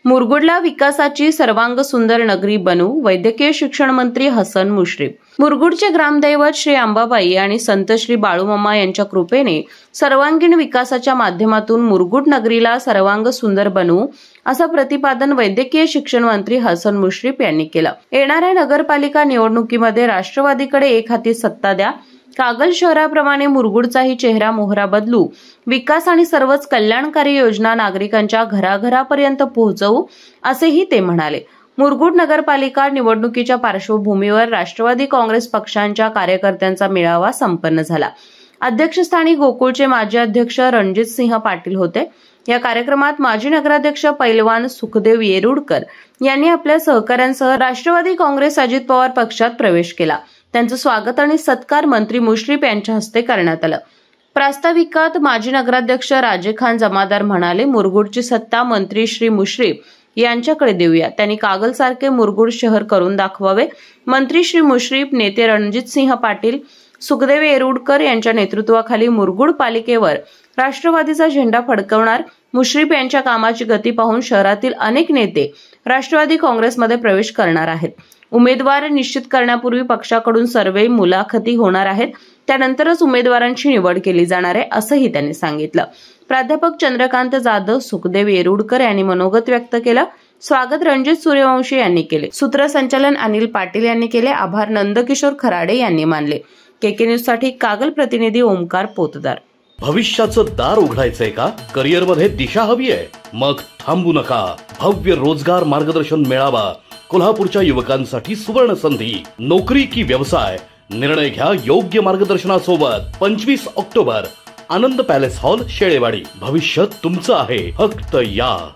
मुरगुडला विकासाची सर्वांग सुंदर नगरी बनवू, वैद्यकीय शिक्षण मंत्री हसन मुश्रीफ। मुरगुडचे ग्रामदैवत श्री अंबाबाई आणि संत श्री बाळूमामा यांच्या कृपेने सर्वांगीण विकासाच्या माध्यमातून मुरगुड नगरीला सर्वांग सुंदर बनवू, असं प्रतिपादन वैद्यकीय शिक्षण मंत्री हसन मुश्रीफ यांनी केलं। येणाऱ्या नगरपालिका निवडणुकीमध्ये राष्ट्रवादीकडे एक हाती सत्ता द्या, कागल शहराप्रमाणे मुरगुडचाही चेहरा मोहरा बदलू, विकास आणि सर्वच कल्याणकारी योजना नागरिकांच्या घराघरापर्यंत पोहोचवू, असेही ते म्हणाले। मुरगुड नगरपालिका निवडणुकीच्या पार्श्वभूमीवर राष्ट्रवादी काँग्रेस पक्षांच्या कार्यकर्त्यांचा मेळावा संपन्न झाला। अध्यक्षस्थानी गोकुळचे माजी अध्यक्ष रणजितसिंह पाटील होते। या कार्यक्रमात माजी नगराध्यक्ष पैलवान सुखदेव येरुडकर यांनी आपल्या सहकाऱ्यांसह राष्ट्रवादी काँग्रेस अजित पवार पक्षात प्रवेश केला। त्यांचं स्वागत आणि सत्कार मंत्री मुश्रीफ यांच्या हस्ते करण्यात आलं। प्रास्ताविकात माजी नगराध्यक्ष राजेखान जमादार म्हणाले, मुरगुडची सत्ता मंत्री श्री मुश्रीफ यांच्याकडे देऊया, त्यांनी कागल सारखे मुरगुड शहर करून दाखवावे। मंत्री श्री मुश्रीफ, नेते रणजितसिंह पाटील, सुखदेव येरुडकर यांच्या नेतृत्वाखाली मुरगुड पालिकेवर राष्ट्रवादीचा झेंडा फडकवणार। मुश्रीफ यांच्या कामाची गती पाहून शहरातील अनेक नेते राष्ट्रवादी काँग्रेसमध्ये प्रवेश करणार आहेत। उमेदवार निश्चित करण्यापूर्वी पक्षाकडून सर्वे मुलाखती होणार आहेत, त्यानंतरच उमेदवारांची निवड केली जाणार आहे, असंही त्यांनी सांगितलं। प्राध्यापक चंद्रकांत जाधव, सुखदेव येरुडकर यांनी मनोगत व्यक्त केलं। स्वागत रणजित सूर्यवंशी यांनी केले। सूत्रसंचालन अनिल पाटील यांनी केले। आभार नंदकिशोर खराडे यांनी मानले। केके न्यूज साठी कागल प्रतिनिधी ओमकार पोतदार। भविष्याचं दार उघडायचंय का? करिअर मध्ये दिशा हवी आहे? मग थांबू नका। भव्य रोजगार मार्गदर्शन मेळावा कोल्हापूरच्या युवकांसाठी सुवर्ण संधी। नोकरी की व्यवसाय, निर्णय घ्या योग्य मार्गदर्शनासोबत। 25 ऑक्टोबर, आनंद पॅलेस हॉल, शेळेवाडी। भविष्य तुमचं आहे, फक्त या।